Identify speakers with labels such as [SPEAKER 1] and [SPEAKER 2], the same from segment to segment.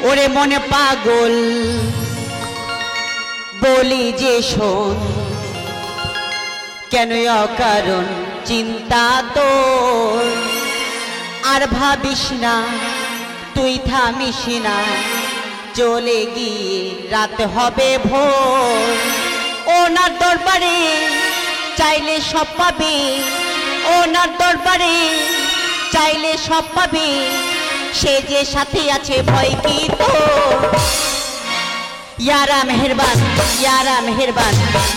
[SPEAKER 1] ওরে মনে পাগল বলি যে শোন, কেন অকারণ চিন্তা তোর, আর ভাবিস না তুই থামিস না, চলে গিয়ে রাত হবে ভোর। ওনার দরবারে চাইলে সব পাবে, ওনার দরবারে চাইলে সব পাবে, সে যে সাথে আছে ভয় কি তোর। यारा मेहरबान, यारा मेहरबान,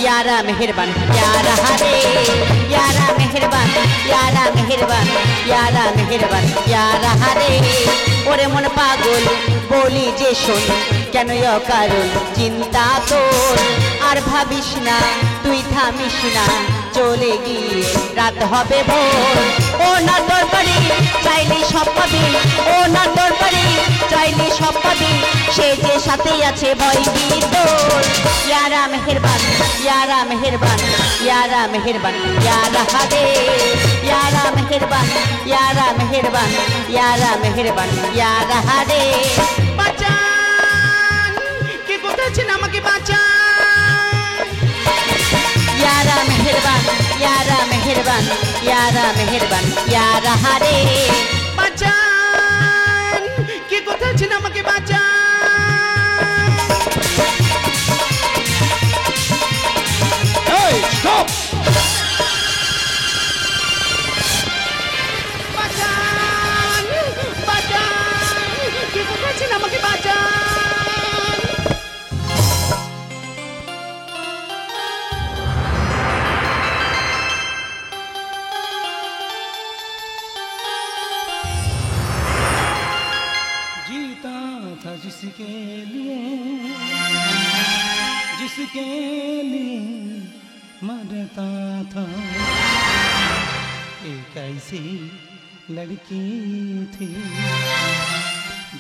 [SPEAKER 1] यारा मेहरबान, यारा हरे, यारा मेहरबान, यारा मेहरबान, यारा मेहरबान, यारा हरे। ओरे मन पागल बोली जे शोन, কেন অকারণ চিন্তা তোর, আর ভাবিস না তুই থামিস না, চলে গিয়ে রাত হবে ভোর। ও না দরবারে চাইলে সব পাবি, ও না দরবারে চাইলে সব পাবি, সে যে সাথে আছে ভয় কি তোর। यारा मेहरबान, यारा मेहरबान, यारा मेहरबान, यारा हरे, यारा मेहरबान, यारा मेहरबान, यारा मेहरबान, यारा हरे।
[SPEAKER 2] আমাকে বাঁচান,
[SPEAKER 1] यारा मेहरबान, यारा मेहरबान, यारा मेहरबान, यारा हरे।
[SPEAKER 2] বাঁচান, কে কোথায় আছেন আমাকে বাঁচান।
[SPEAKER 3] এই স্টপ!
[SPEAKER 2] বাঁচান, বাঁচান, কে কোথায় আছেন আমাকে বাঁচান।
[SPEAKER 3] जिसके लिए, जिसके लिए मरता था, एक ऐसी लड़की थी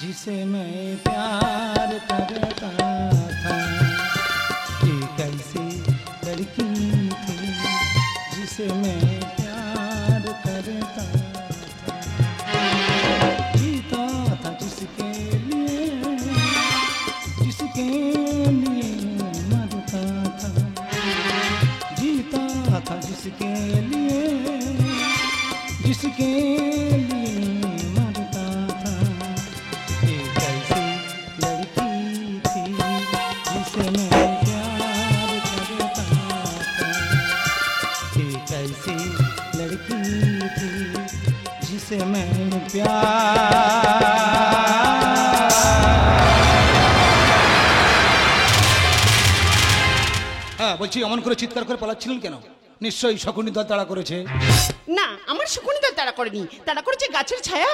[SPEAKER 3] जिसे मैं प्यार करता था। एक ऐसी लड़की थी जिसे मैं प्यार करता था। जीता था जिसके जिसके लिए मरता था, जीता था जिसके लिए, जिसके लिए मरता था। एक ऐसी लड़की थी जिसे मैं प्यार करता था। एक ऐसी लड़की थी जिसे मैं प्यार। বলছি অমন করে চিৎকার করে পালাচ্ছিলেন কেন? নিশ্চয়ই শকুনি দল তাড়া করেছে।
[SPEAKER 2] না, আমার শকুনি দল তাড়া করেনি, তাড়া করেছে গাছের ছায়া।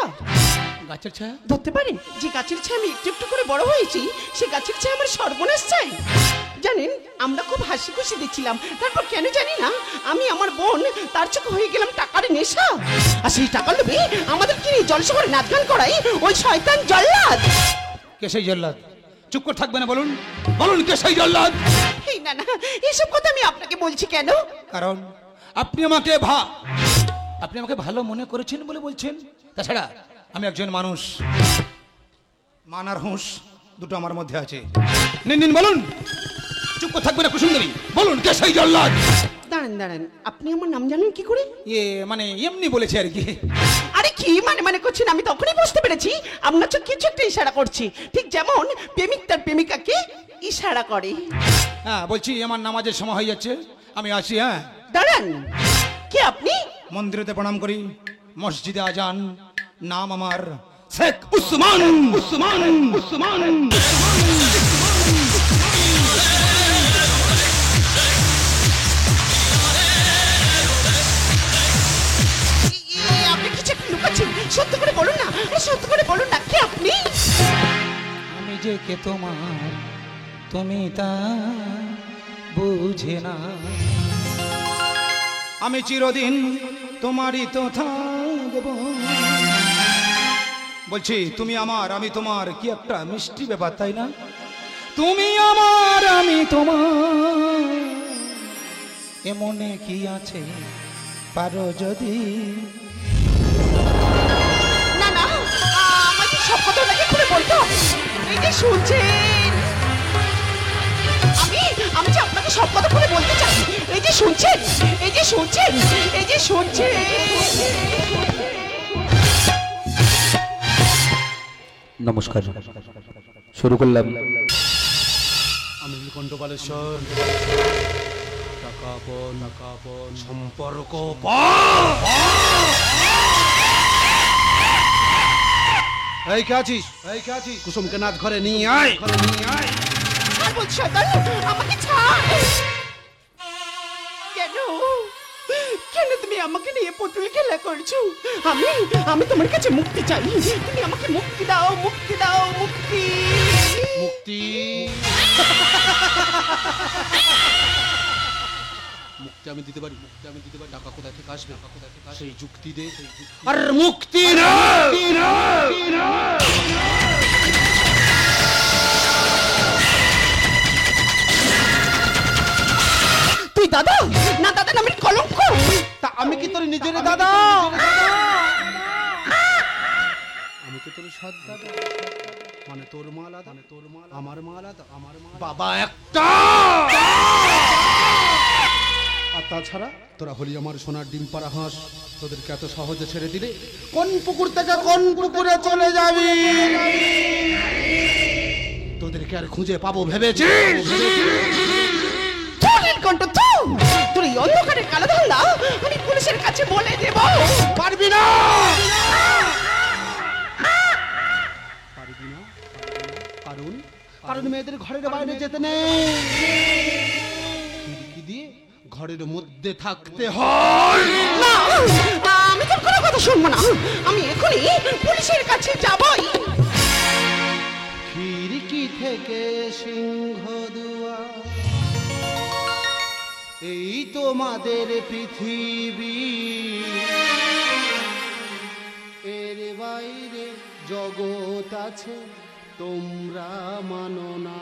[SPEAKER 3] গাছের ছায়া
[SPEAKER 2] ধরতে পারেন যে গাছের ছায়া আমি একটু একটু করে বড় হয়েছি, সে গাছের ছায়া আমার সর্বনাশ চাই। জানেন, আমরা খুব হাসি খুশি দিচ্ছিলাম, তারপর কেন জানি না আমি আমার বোন তার চোখে হয়ে গেলাম টাকার নেশা। আর সেই টাকা লোভে আমাদের কিনে জলশহরে নাচ গান করাই ওই শয়তান জল্লাদ।
[SPEAKER 3] কে সেই জল্লাদ? চুপ করে থাকবে না, বলুন বলুন কে সেই জল্লাদ?
[SPEAKER 2] এই না না, এসব কথা আমি আপনাকে বলছি কেন?
[SPEAKER 3] কারণ আপনি আমাকে ভালো মনে করেছেন বলে বলছেন। তাছাড়া আমি একজন মানুষ, মান আর হুঁশ দুটো আমার মধ্যে আছে। নিন বলুন, চুপ করে থাকবে না কুসুন্দরী, বলুন কে সেই জল্লাদ?
[SPEAKER 2] দাঁড়ান দাঁড়ান, আপনি আমার নাম জানেন কি করে?
[SPEAKER 3] মানে এমনি বলেছে আর কি।
[SPEAKER 2] আরে কি মানে করছেন? আমি তখনই বুঝতে পেরেছি আপনার চোখ কিছু একটা ইশারা করছি, ঠিক যেমন প্রেমিক তার প্রেমিকাকে ইশারা করে।
[SPEAKER 3] হ্যাঁ, বলছি আমার নামাজের সময় হয়ে যাচ্ছে, আমি আসি। হ্যাঁ
[SPEAKER 2] দাঁড়ান, কে আপনি?
[SPEAKER 3] মন্দিরেতে প্রণাম করি, মসজিদে আজান, নাম আমার শেখ উসমান। উসমান উসমান
[SPEAKER 2] আপনি কিছু একটা লুকাচ্ছেন, সত্য করে বলুন না, সত্য করে বলুন না, কে আপনি?
[SPEAKER 3] আমি যে কে তোমার, তুমি তা বুঝে না। আমি চিরদিন তোমারই তো থাকবো। বলছি তুমি আমার আমি তোমার, কি একটা মিষ্টি ব্যাপার তাই না? তুমি আমার আমি তোমার, এমনে কি আছে পারো যদি।
[SPEAKER 2] না না, আমাকে সব কথা নাকি খুলে বলতে হবে। এই যে শুনছেন, আমি যে আপনাকে সব কথা বলে বলতে চাই, এই যে শুনছেন, এই যে শুনছেন, এই যে শুনছেন।
[SPEAKER 4] নমস্কার, শুরু করলাম।
[SPEAKER 5] আমি নীলকণ্ঠবালেশ্বর, টাকা পণ সম্পর্ক এই কে আছিস? কুসুমকে নাচ ঘরে নিয়ে আয়।
[SPEAKER 2] আর বলছি শয়তান, আমাকে ছাড়। কেন কেন তুমি আমাকে নিয়ে পুতুল খেলা করছো? আমি তোমার কাছে মুক্তি চাই। তুমি আমাকে মুক্তি দাও, মুক্তি দাও, মুক্তি।
[SPEAKER 5] মুক্তি মুক্তি আমি দিতে পারি, টাকা কোথা থেকে আসবে, সেই যুক্তি দে। আর মুক্তি না,
[SPEAKER 2] তুই দাদা না, দাদা নামের কলঙ্ক।
[SPEAKER 5] তা আমি কি তোর নিজের দাদা? আমি কি তোর সৎ দাদা? মানে তোর মা আলাদা, আমার মা আলাদা, বাবা একটা। আর তাছাড়া তোরা হলি আমার সোনার ডিম পাড়া হাঁস, তোদেরকে এত সহজে ছেড়ে দিলে কোন পুকুর থেকে কোন পুকুরে চলে যাবি? তোদেরকে আর খুঁজে পাবো ভেবেছিস?
[SPEAKER 2] নীলকণ্ঠ, তোর এই অন্ধকারের কালো ধান্দা আমি পুলিশের কাছে বলে দেব।
[SPEAKER 5] পারবি না, কারণ মেয়েদের ঘরের বাইরে যেতে নেই, খিড়কি দিয়ে ঘরের মধ্যে থাকতে হয়।
[SPEAKER 2] না, আমি তোর কোনো কথা শুনবো না। আমি এখনই পুলিশের কাছে যাবই।
[SPEAKER 5] খিড়কি থেকে সিংহ দুয়ার, এই তোমাদের পৃথিবী, এর বাইরে জগৎ আছে তোমরা মানো না,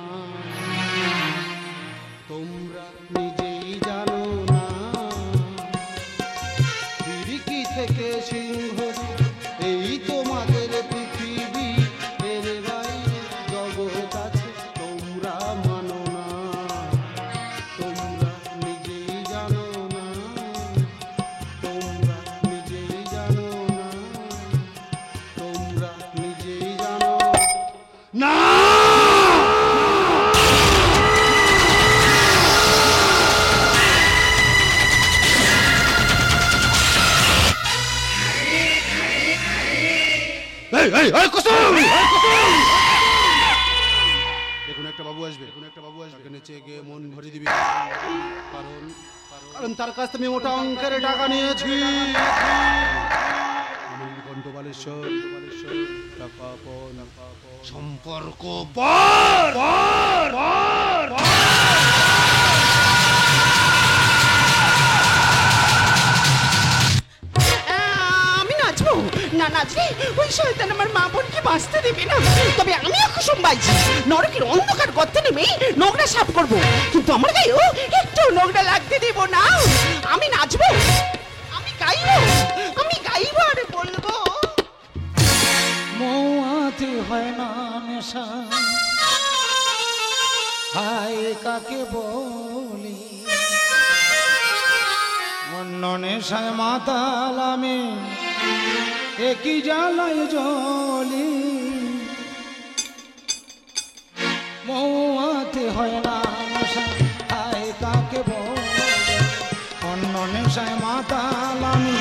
[SPEAKER 5] তোমরা নিজেই জানো না। খিড়কি থেকে সিংহ, এই তোমাদের পৃথিবী, এর বাইরে জগৎ আছে তোমরা মানো না, তোমরা নিজেই জানো না, তোমরা নিজেই জানো না, তোমরা নিজেই জানো না। দেখুন একটা বাবু আসবে, তাকে নেচে গিয়ে মন ভরে দিবি, কারণ তার কাছ থেকে মোটা অঙ্কের টাকা নিয়েছি। আমি নীলকণ্ঠবালেশ্বর, টাকা পণ সম্পর্ক
[SPEAKER 2] আমি নাচবো না, নাচলে ওই শয়তান আমার মা বোনকে বাঁচতে দেবে না। তবে আমি কুসুম বাইছি নরকের অন্ধকার গর্তে নেমে নোংরা সাফ করবো, কিন্তু আমার গায়েও একটু নোংরা লাগতে দেব না। আমি নাচবো, আমি গাইবো আর বলবো।
[SPEAKER 3] মৌয়াতে হয় না নেশা, হায় কাকে বলি, অন্য নেশায় মাতাল আমি, একই জ্বালায় জ্বলি। মৌয়াতে হয় না নেশা, হায় কাকে বলি, অন্য নেশায় মাতাল আমি,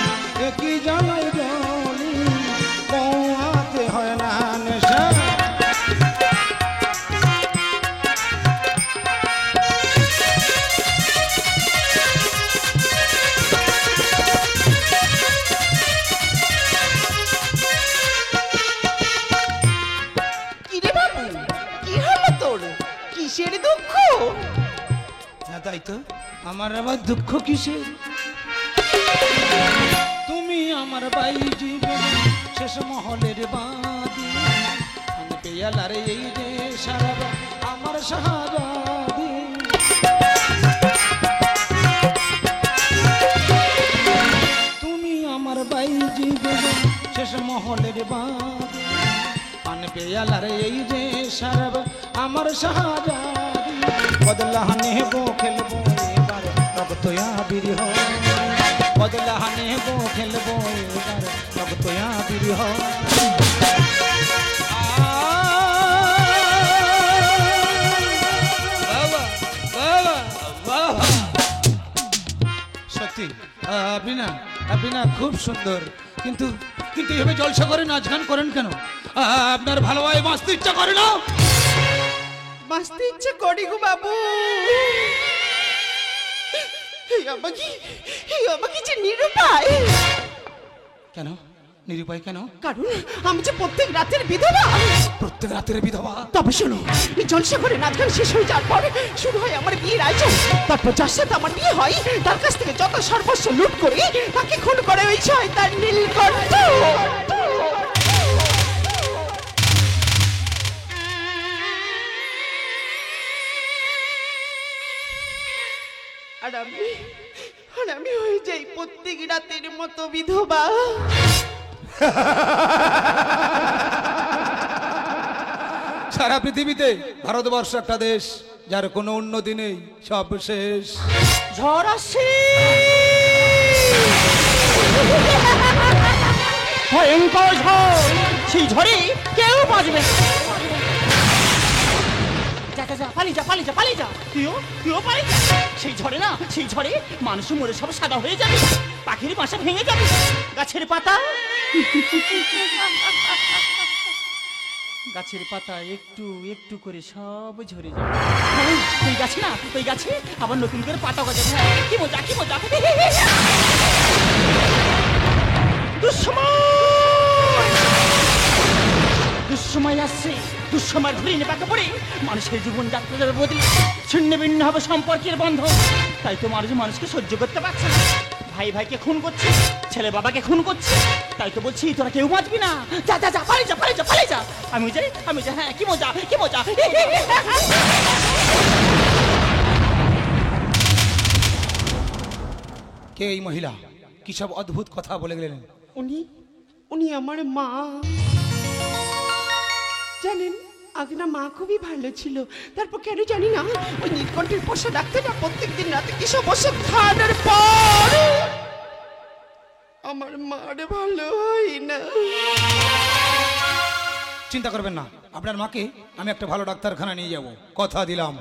[SPEAKER 3] একই জ্বালায় জ্বলি। মৌয়াতে হয় না নেশা।
[SPEAKER 2] কিরে বাবু, কি হলো তোর? কিসের দুঃখ?
[SPEAKER 3] হ্যাঁ তাই তো, আমার আবার দুঃখ কিসের? তুমি আমার বাইজি শেষ মহলের বাদি, আমি পেয়ালার এই যে সারা আমার শাহজাদি। তুমি আমার বাইজি শেষ মহলের বাদি, পান পেয়ালা দয়ালার এই যে সারব আমার শাহজাদি বদলা নেবো খেলবো এবার রক্ত আবির হয় বদলা নেবো খেলবো এবার রক্ত আবির হয় সত্যি আপনি না খুব সুন্দর কিন্তু কিন্তু এভাবে জলসা করে নাচ গান করেন কেন আপনার ভালোভাবে বাঁচতে ইচ্ছা করে না
[SPEAKER 2] বাঁচতে ইচ্ছে করি গো বাবু এই আমাকে যে নিরুপায়
[SPEAKER 3] কেন নিরুপায় কেন
[SPEAKER 2] কারণ আমি যে প্রত্যেক রাতের বিধবা
[SPEAKER 3] প্রত্যেক রাতের বিধবা
[SPEAKER 2] তবে শোনো এই জলসা করে নাচ গান শেষ হয়ে যাওয়ার পরে শুরু হয় আমার বিয়ের আয়োজন তারপর যার সাথে আমার বিয়ে হয় তার কাছ থেকে যত সর্বস্ব লুট করে তাকে খুন করে ওই শয়তান নীলকণ্ঠ আর আমি হয়ে যাই প্রত্যেক রাতের মতো বিধবা
[SPEAKER 3] সারা পৃথিবীতে ভারতবর্ষ একটা দেশ যার কোনো উন্নতি নেই সব শেষ
[SPEAKER 2] ঝড় আসছে ভয়ঙ্কর ঝড় সেই ঝড়ে কেউ বাঁচবে না পালিয়ে যা তুইও পালিয়ে যা সেই ঝড়ে না সেই ঝড়ে মানুষ মরে সব সাদা হয়ে যাবে পাখির বাসা ভেঙে যাবে গাছের পাতা একটু একটু করে সব ঝরে যাবে ওই গাছে আবার নতুন করে পাতা গজাবে কি মজা দুঃসময় আসছে দুঃসময় ঘুরিয়ে নেবাকে পড়ে মানুষের জীবন যাত্রা বদলে ছিন্ন ভিন্ন হবে সম্পর্কের বন্ধন তাই তো মানুষকে সহ্য করতে পারছে না ভাই ভাইকে খুন করছে ছেলে বাবাকে খুন করছে তাই তো বলছি তোরা কেউ বাঁচবি না যা পালিয়ে যা আমি যাই হ্যাঁ কি মজা
[SPEAKER 3] কে এই মহিলা কি সব অদ্ভুত কথা বলে গেলেন
[SPEAKER 2] উনি আমার মা জানেন আগে না মা খুবই ভালো ছিল তারপর কেন জানি না ওই নীলকণ্ঠের পোষা ডাক্তারটা প্রত্যেকদিন রাতে কি সব ওষুধ খাওয়ানোর পর আমার মার ভালো হয় না
[SPEAKER 3] চিন্তা করবেন না আপনার মাকে আমি একটা ভালো ডাক্তারখানা নিয়ে যাব কথা দিলাম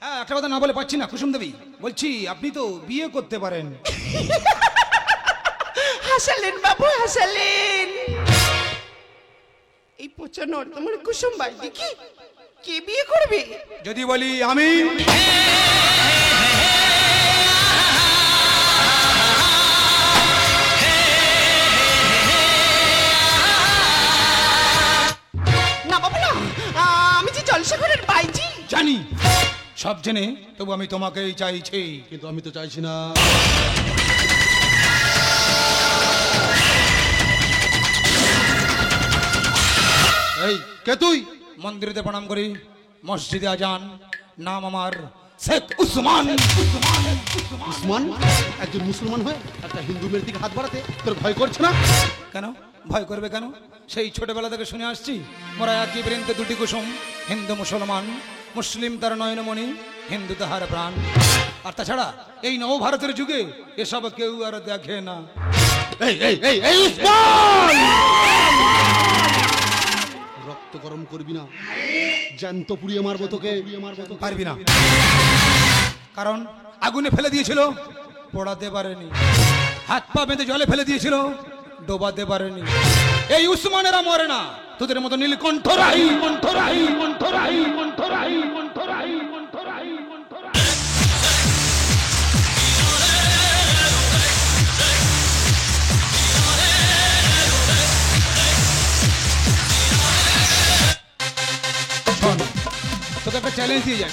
[SPEAKER 3] হ্যাঁ একটা কথা না বলে পাচ্ছি না কুসুম দেবী বলছি আপনি তো বিয়ে করতে পারেন
[SPEAKER 2] হাসালেন বাবু হাসালেন এই পচা নর্দমার কুসুম বাই দেখি কে বিয়ে করবে
[SPEAKER 3] যদি বলি আমি
[SPEAKER 2] না বাবু না আমি যে জলসাঘরের বাইজি
[SPEAKER 3] জানি সব জেনে তবু আমি তোমাকেই চাইছি
[SPEAKER 5] কিন্তু আমি তো চাইছি না এই কে তুই
[SPEAKER 3] মন্দিরেতে প্রণাম করি মসজিদে আজান নাম আমার শেখ উসমান
[SPEAKER 5] উসমান একজন মুসলমান হয়ে একটা হিন্দু মেয়ের দিকে হাত বাড়াতে তোর ভয় করছে না
[SPEAKER 3] কেন ভয় করবে কেন সেই ছোটবেলা থেকে শুনে আসছি মোরা একই বৃন্তে দুটি কুসুম হিন্দু মুসলমান মুসলিম তার নয়নমণি হিন্দু তাহার প্রাণ আর তাছাড়া এই নবভারতের যুগে এসব কেউ আর দেখে না
[SPEAKER 5] এই উসমান রক্ত গরম করবি না জ্যান্ত পুড়িয়ে মারবো তোকে
[SPEAKER 3] পারবি না কারণ আগুনে ফেলে দিয়েছিল পোড়াতে পারেনি হাত পা বেঁধে জলে ফেলে দিয়েছিল ডোবাতে পারেনি এই উসমানেরা মরে না তোদের মতো নীলকণ্ঠ রাহি কণ্ঠ রাহি কণ্ঠ রাহি কণ্ঠ রাহি কণ্ঠ রাহি কণ্ঠ রাহি কণ্ঠ রাহি তোকে একটা চ্যালেঞ্জ দিয়ে যাই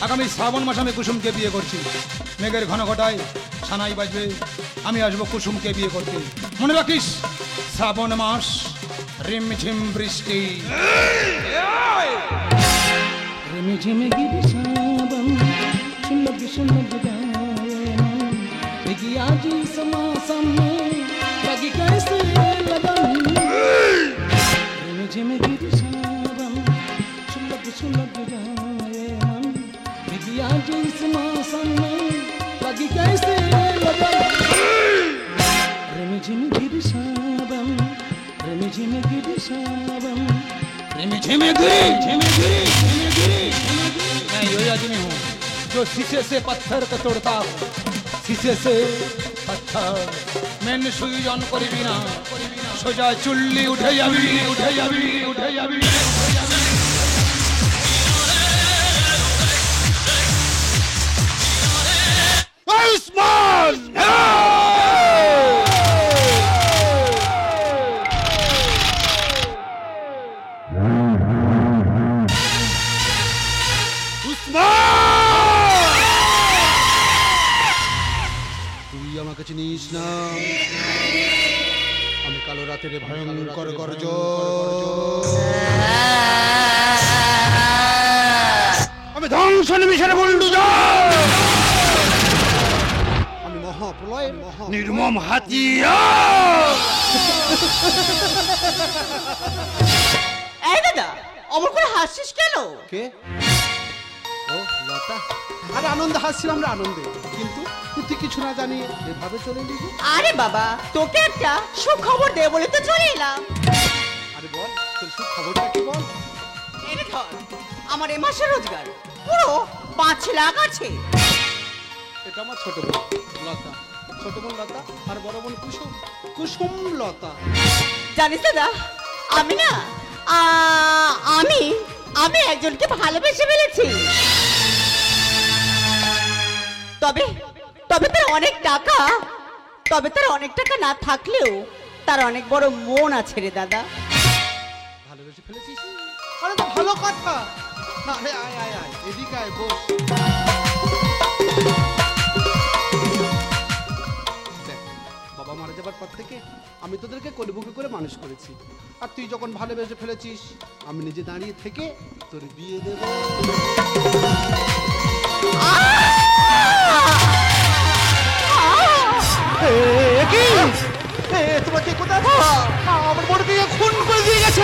[SPEAKER 3] আগামী শ্রাবণ মাসে আমি কুসুমকে বিয়ে করছি মেঘের ঘন ঘটায় সানাই বাজবে আমি আসবো কুসুমকে বিয়ে করতে মনে রাখিস শ্রাবণ মাস রিমঝিম বৃষ্টি রিমঝিম গিরি শ্রাবণ সুলগ সুলগ গায়ন বিগিয়া जी समासम में लगी कैसे लगन रिमझिम गिर सावन सुलग सुलग जाए मन विद्या जिस मौसम में लगी कैसे लगन रिमझिम गिर सावन रिमझिम गिर सावन रिमझिम गिरी मैं वही आदमी हूँ जो शीशे से पत्थर को तोड़ता हूँ शीशे से पत्थर मैंने सुई जन करिबी ना সোজা চুল্লি উঠে যাবি উঠে যাবি উঠে যাবি
[SPEAKER 5] তুই আমাকে চিনিস না আমি কালো রাতের ভয়ঙ্কর গর্জ আমি ধ্বংস নিমিষের বুলডোজার আমি মহাপ্রলয়ের নির্মম হাতিয়ার
[SPEAKER 1] এই দাদা অমর করে হাসছিস কেন?
[SPEAKER 5] কে ও লতা আরে আনন্দে হাসছিলাম রে আনন্দে কিন্তু তুই কিছু না জানিয়ে এভাবে চলে এলি যে?
[SPEAKER 1] আরে বাবা তোকে একটা সুখবর দে বলে তো চলে এলাম।
[SPEAKER 5] আরে বল তোর সব খবরটা কি বল?
[SPEAKER 1] এই ধর আমার এ মাসের রোজগার পুরো 5 লাখ আছে।
[SPEAKER 5] এটা আমার ছোট বোন লতা ছোট বোন লতা আর বড় বোন কুসুম কুসুম লতা
[SPEAKER 1] জানিস দাদা আমি না আমি একজনকে ভালোবেসে ফেলেছি। তবে তার অনেক টাকা না থাকলেও তার অনেক বড় মন আছে রে দাদা।
[SPEAKER 5] ভালোবেসে ফেলেছিস? আরে তো ভালো কথা। আরে আয় আয় আয় এদিকে আয় বস। দেখ বাবা মারা যাবার পর থেকে আমি তোদেরকে কোলে করে মানুষ করেছি আর তুই যখন ভালোবেসে ফেলেছিস আমি নিজে দাঁড়িয়ে থেকে তোর বিয়ে দেব। তোমার কে কোথায় আমার বোনকে খুন করে দিয়ে গেছে।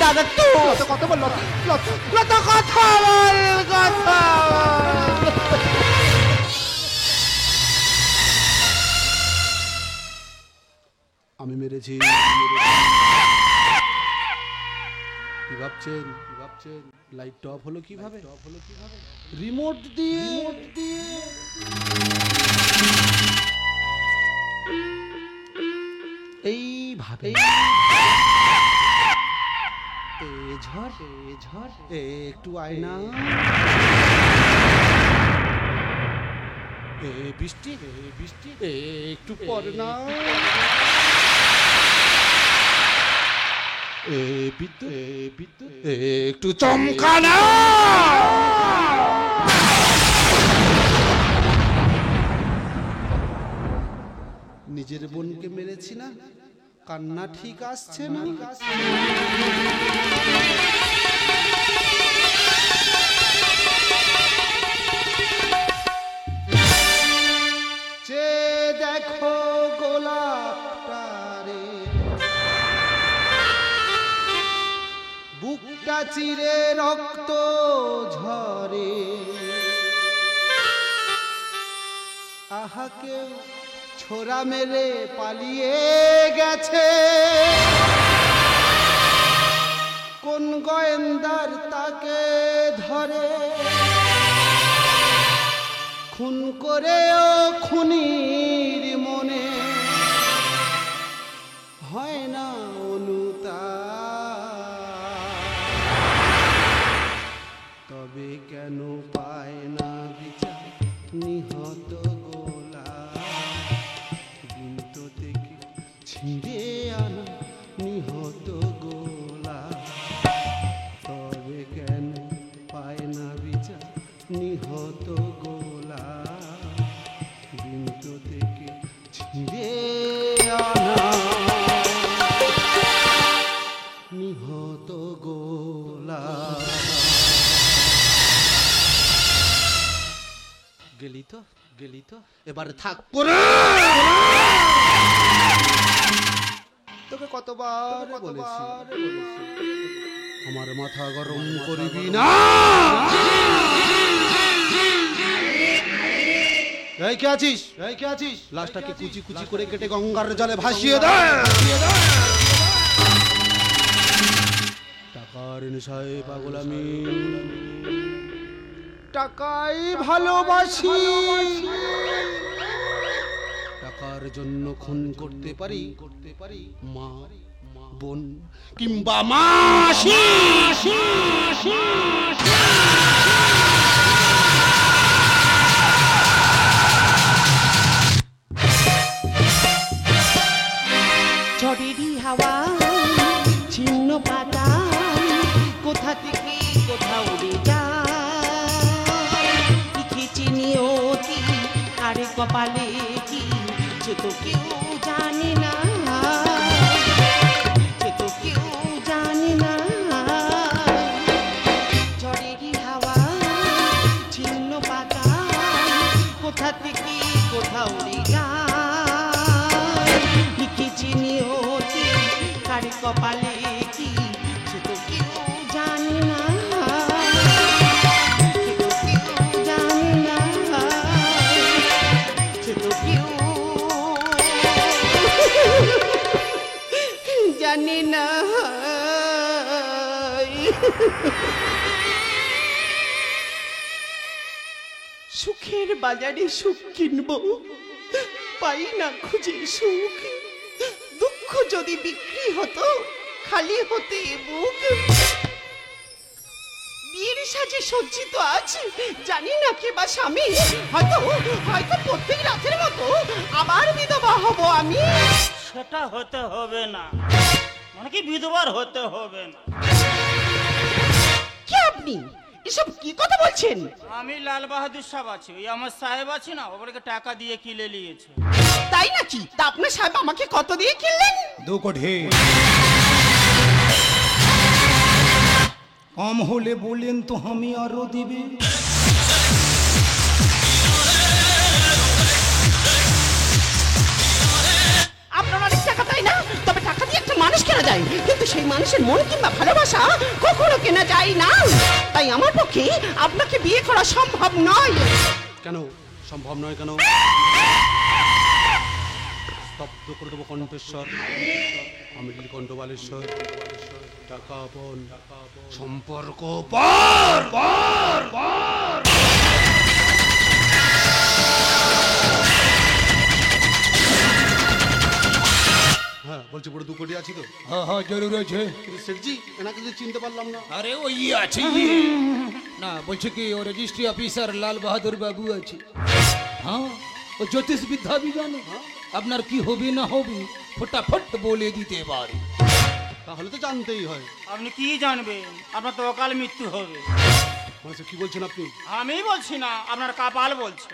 [SPEAKER 1] দাদা তো
[SPEAKER 5] কথা বল লতা কথা বল কথা আমি মেরেছি। কি ভাবছেন লাইট অফ হলো কিভাবে? রিমোট দিয়ে এইভাবে ঝড় একটু আয়না বৃষ্টি একটু পর না বিদ্যুৎ একটু চমকানা। নিজের বোনকে মেরেছি না কান্না ঠিক আসছে না। দেখো গোলাপটা রে বুকটা চিরে রক্ত ঝরে আহা কেউ ছোরা মেরে পালিয়ে গেছে কোন গোয়েন্দার তাকে ধরে খুন করেও খুনির মনে হয় না অনুতাপ তবে কেন পায় না বিচার নিহত গোলাপ থেকে ছিঁড়ে আনা নিহত গোলাপ তবে কেন পায় না বিচার নিহত থেকে ছিঁড়ে আনা নিহত গোলাপ। গেলি তো এবার থাক। তোকে কতবার বলেছি আমার মাথা গরম করবি না। এই কে আছিস? এই কে আছিস? লাশটাকে কুচি কুচি করে কেটে গঙ্গার জলে ভাসিয়ে দে। টাকার নেশায় পাগল আমি, টাকাই ভালোবাসি। টাকার জন্য খুন করতে পারি মা, বোন কিংবা মাসি।
[SPEAKER 2] ঝড়েরই হাওয়া ছিন্ন পাতা কোথা থেকে কোথা উড়ে যায়, লিখেছি নিয়তি আর কপালে কি সে তো কেউ জানে না, সে তো কেউ জানে না। ঝড়েরই হাওয়া ছিন্ন পাতা কোথা থেকে কোথা উড়ে যায়, লিখেছি নিয়তি কার কপালে কি সে তো কেউ জানে না, সে তো কেউ জানে না, সে তো কেউ জানে না। সুখের বাজারে সুখ কিনবো, পাই না খুঁজে সুখ। দুঃখ যদি বিক্রি হতো খালি হতে বুক। বিয়ের সাজে সজ্জিত আছে জানি না কে বা স্বামী, হয়তো হয়তো প্রত্যেক রাতের মতো আবার বিধবা হব আমি।
[SPEAKER 6] সেটা হতে হবে না, মানে কি বিধবার হতে হবে না।
[SPEAKER 2] কে আপনি? এসব কি কথা বলছেন?
[SPEAKER 6] আমি লাল বাহাদুর সাহেব আছি, ওই আমার সাহেব আছে না, ওপরকে টাকা দিয়ে কিনে নিয়েছে।
[SPEAKER 2] তাই নাকি? তা আপনার সাহেব আমাকে কত দিয়ে কিনলেন?
[SPEAKER 3] 2 কোটি। কম হলে বলেন তো আমি আরো দিবে।
[SPEAKER 2] আপনার অনেক টাকা তাই না? তবে টাকা দিয়ে একটা মানুষ কেনা যায়, কিন্তু সেই মানুষের মন কিংবা ভালোবাসা কখনো কেনা যায় না। তাই আমার পক্ষে আপনাকে বিয়ে করা সম্ভব নয়।
[SPEAKER 5] কেন সম্ভব নয়? কেন? স্তব্ধ করে দেবো কণ্ঠেশ্বর। আমি নীলকণ্ঠ বালেশ্বর। টাকা বল, সম্পর্ক পর পর পর। হ্যাঁ বলছি, পুরো 2 কোটি আছি তো?
[SPEAKER 3] হ্যাঁ হ্যাঁ জরুর আছে।
[SPEAKER 5] কিন্তু সেঠজি এনাকে তো চিনতে পারলাম না।
[SPEAKER 3] আরে ওই আছে না, বলছে কি ও রেজিস্ট্রি অফিসার লাল বাহাদুর বাবু আছে। হ্যাঁ ও জ্যোতিষ বিদ্যা भी জানে, আপনার কি হবে না হবে ফটাফট বলে দিতে পারে।
[SPEAKER 5] তাহলে তো জানতেই হয়।
[SPEAKER 6] আপনি কি জানবেন? আপনার তো অকাল মৃত্যু হবে।
[SPEAKER 5] মানে কি বলছেন আপনি?
[SPEAKER 6] আমি বলছি না, আপনার কপাল বলছে।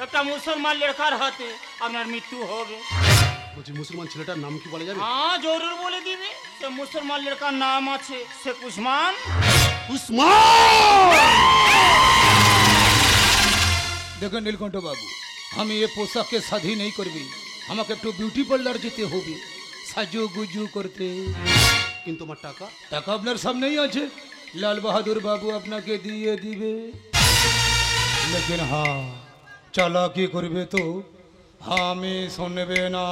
[SPEAKER 6] একটা মুসলমান লেখার হাতে আপনার মৃত্যু হবে।
[SPEAKER 5] বলছি মুসলমান ছেলেটার নাম কি বলা যাবে?
[SPEAKER 6] হ্যাঁ জরুর বলে দিবে। সে মুসলমান লেখার নাম আছে শেখ উসমান।
[SPEAKER 3] দেখুন নীলকণ্ঠ বাবু, আমি এ পোশাককে স্বাধীন नहीं করবি, আমাকে একটু বিউটি পার্লার যেতে হবে সাজু গুজু করতে।
[SPEAKER 5] কিন্তু আমার টাকা?
[SPEAKER 3] টাকা আপনার সামনেই আছে, লাল বাহাদুর বাবু আপনাকে দিয়ে দিবে। লেকিন হ্যাঁ চালাকি করবে তো আমি শুনবে না।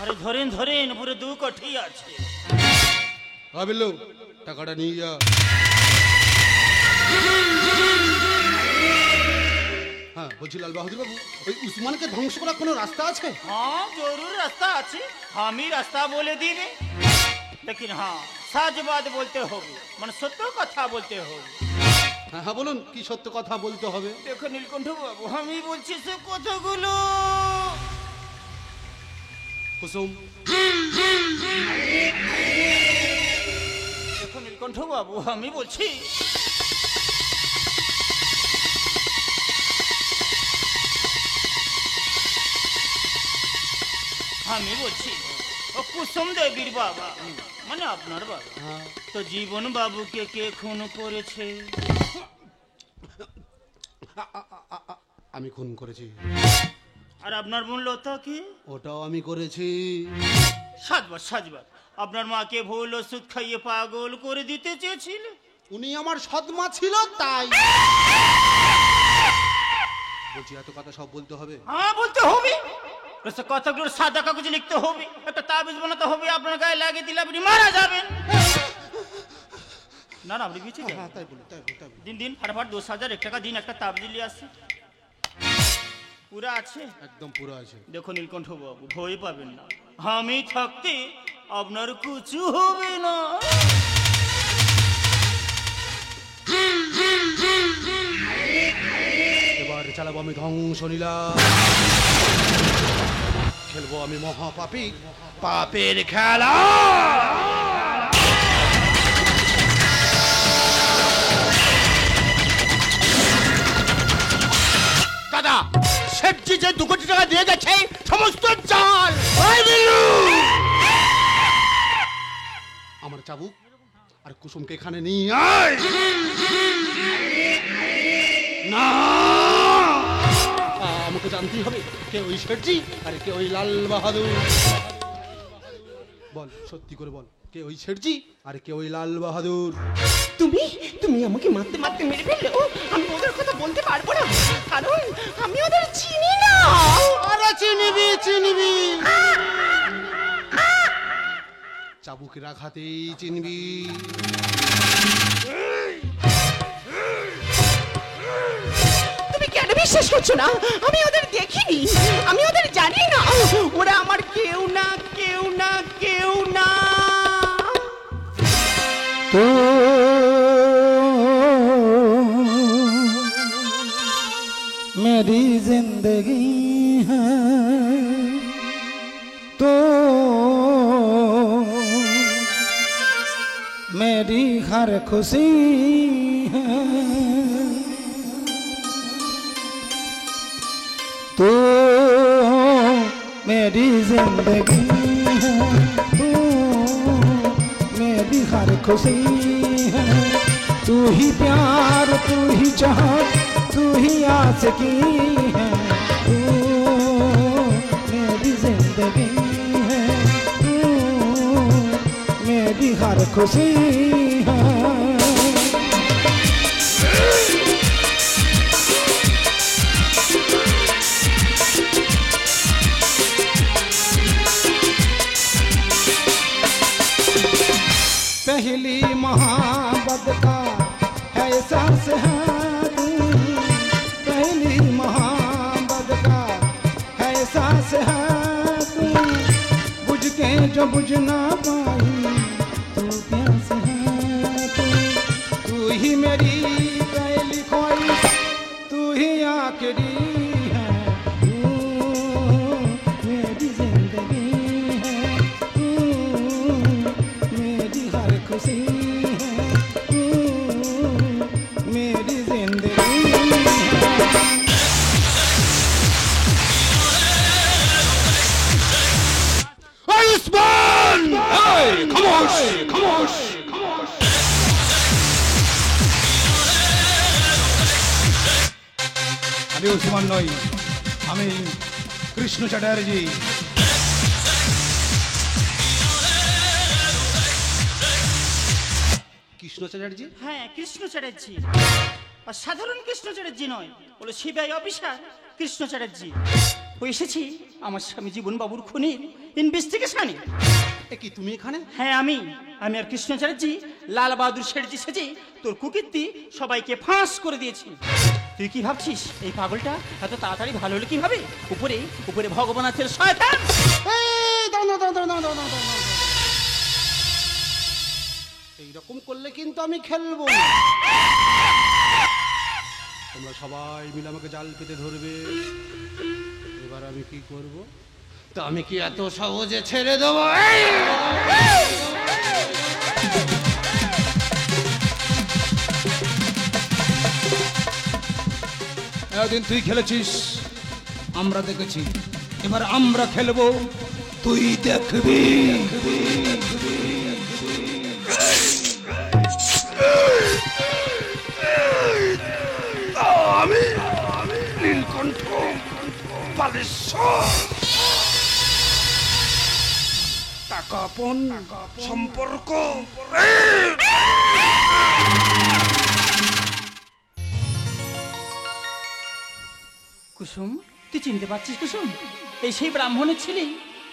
[SPEAKER 6] আরে ধরেন ধরেন, পুরো 2 কোটি আছে।
[SPEAKER 5] ভাবিলো টাকাটা নিয়ে যা। হ্যাঁ বলছি লাল বাহাদুর বাবু, ওই উসমানকে ধ্বংস করার কোনো রাস্তা আছে?
[SPEAKER 6] हाँ जरूर रास्ता আছে, हम ही रास्ता बोले दिए। लेकिन हाँ सच बात बोलते होगे, মানে সত্য কথা বলতে হবে।
[SPEAKER 5] হ্যাঁ হ্যাঁ বলুন, কি সত্য কথা বলতে হবে?
[SPEAKER 6] দেখো নীলকণ্ঠ বাবু, আমি বলছি সে কথাগুলো।
[SPEAKER 5] কুসুম,
[SPEAKER 6] দেখো নীলকণ্ঠ বাবু, আমি বলছি ও কুসুম দেবীর বাবা, মানে আপনার বাবা, তো জীবন বাবুকে কে খুন করেছে?
[SPEAKER 5] আমি খুন করেছি।
[SPEAKER 6] আর আপনার বোন লতা কি?
[SPEAKER 5] ওটাও আমি করেছি।
[SPEAKER 6] সাজবার আপনার মাকে ভুল ওষুধ খাইয়ে পাগল করে দিতে চেয়েছিল।
[SPEAKER 5] উনি আমার সৎমা ছিল তাই। বলছি এত কথা সব বলতে হবে?
[SPEAKER 6] হ্যাঁ বলতে হবে। কথাগুলো সাদা কাগজে লিখতে হবে, একটা তাবিজ বানাতে হবে, আপনার গায়ে লাগিয়ে দিলে আপনি মারা যাবেন। না আপনি বেঁচে যাবেন।
[SPEAKER 5] হ্যাঁ তাই বলি, তাই বলি, তাই বলি।
[SPEAKER 6] দিন ফাটাফাট 10,001 টাকা দিন, একটা তাবিজ নিয়ে আসি। পুরা আছে?
[SPEAKER 5] একদম পুরো আছে।
[SPEAKER 6] দেখো নীলকণ্ঠ বাবু, ভয় পাবেন না, আমি থাকতে আপনার কিছু হবে না।
[SPEAKER 5] এবার চালাবো আমি ধ্বংস লীলা, খেলবো আমি মহাপাপী পাপের খেলা।
[SPEAKER 6] দাদা, সেটজি যে 2 কোটি টাকা দিয়ে গেছে সমস্ত জাল।
[SPEAKER 5] আমার চাবুক আর কুসুমকে এখানে নিয়ে আয়। না, আমাকে জানতেই হবে কে ওই শেঠজি আর কে ওই লাল বাহাদুর। বল, সত্যি করে বল, কে ওই শেঠজি আর কে ওই লাল বাহাদুর?
[SPEAKER 2] তুমি আমাকে মারতে মারতে মেরে ফেললে, আমি ওদের কথা বলতে পারবো না, কারণ আমি ওদের চিনি না।
[SPEAKER 5] আরে চিনবি চাবুকের আঘাতেই চিনবি।
[SPEAKER 2] তুমি কেন বিশ্বাস করছো না? আমি ওদের দেখিনি, আমি ওদের জানি না, ওরা আমার কেউ না।
[SPEAKER 3] তো मेरी जिंदगी है तो मेरी हर खुशी है, तो मेरी जिंदगी है तो मेरी हर खुशी है। तू ही प्यार, तू ही चाहत, तू ही आशिकी है, तू मेरी जिंदगी है, तू मेरी हर खुशी है। पहली मोहब्बत का है एहसास है तू, पहली मोहब्बत का है एहसास है तू, बुझ के जो बुझ ना पाई तू प्यास है तू, तू ही मेरी पहली ख्वाहिश, तू ही आखिरी है, तू मेरी जिंदगी है, तू मेरी हर खुशी है, तू मेरी जिंदगी है।
[SPEAKER 5] আয়ুষ্মান! এই, খামোশ!
[SPEAKER 3] আমি উসমান নই, আমি কৃষ্ণ চ্যাটার্জি।
[SPEAKER 5] কৃষ্ণ চ্যাটার্জি?
[SPEAKER 6] হ্যাঁ, কৃষ্ণ চ্যাটার্জি। আর সাধারণ কৃষ্ণ চ্যাটার্জি নয়, বলে সিবিআই অফিসার কৃষ্ণ চ্যাটার্জি। ও এসেছি আমার স্বামী জীবন বাবুর খুনির ইনভেস্টিগেশনে।
[SPEAKER 5] এ কি তুমি এখানে?
[SPEAKER 6] হ্যাঁ আমি আর কৃষ্ণ চ্যাটার্জি লাল বাহাদুর শেঠজি সেজে তোর কুকীর্তি সবাইকে ফাঁস করে দিয়েছি। তুই কি ভাবছিস এই পাগলটা এত তাড়াতাড়ি ভালো হলো কিভাবে? উপরে ভগবান আছে, শয়তান।
[SPEAKER 5] এইরকম করলে কিন্তু আমি খেলবো না। তোমরা সবাই মিলে আমাকে জাল পেতে ধরবে। এবার আমি কি করব? তা আমি কি এত সহজে ছেড়ে দেবো?
[SPEAKER 3] এতদিন তুই খেলেছিস, আমরা দেখেছি, এবার আমরা খেলবো, তুই দেখবি।
[SPEAKER 5] আমি নীলকণ্ঠ
[SPEAKER 3] বালেশ্বর। টাকা আপন সম্পর্ক
[SPEAKER 6] কুসুম, তুই চিনতে পারছিস কুসুম? এই সেই ব্রাহ্মণের ছেলে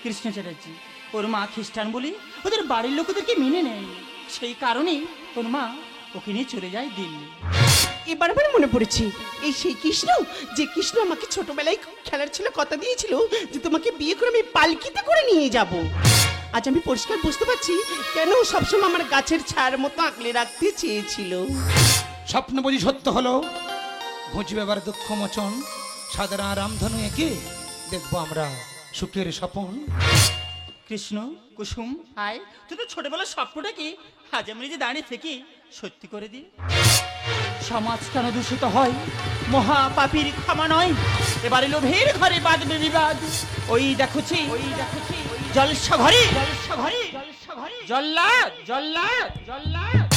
[SPEAKER 6] কৃষ্ণ চ্যাটার্জি। ওর মা খ্রিস্টান বলে ওদের বাড়ির লোকেদেরকে মেনে নেয়, সেই কারণেই ওর মা ওকে নিয়ে চলে যায় দিল্লি।
[SPEAKER 2] এবার আমার মনে পড়েছে, এই সেই কৃষ্ণ, যে কৃষ্ণ আমাকে ছোটবেলায় খেলার ছেলে কথা দিয়েছিল যে তোমাকে বিয়ে করে আমি পালকিতে করে নিয়ে যাব। আজ আমি পরিষ্কার বুঝতে পারছি কেন ও সবসময় আমার গাছের ছায়ার মতো আঁকলে রাখতে চেয়েছিল।
[SPEAKER 3] স্বপ্ন বুঝি সত্য হলো, বুঝবে এবার দুঃখ মোচন। সাধারণ রামধনু একে দেখবো আমরা সুখের স্বপন।
[SPEAKER 6] কৃষ্ণ, কুসুম, আয়, তুই তো ছোটবেলার স্বপ্নটাকে আজ আমি নিজে দাঁড়িয়ে থেকে সত্যি করে দি। সমাজ কেন দূষিত হয়? মহা পাপীর ক্ষমা নয়, এবারে লোভের ঘরে বাঁধবে বিবাদ। ওই দেখছি জলসা ঘরে জল্লাদ জল্লাদ জল্লাদ।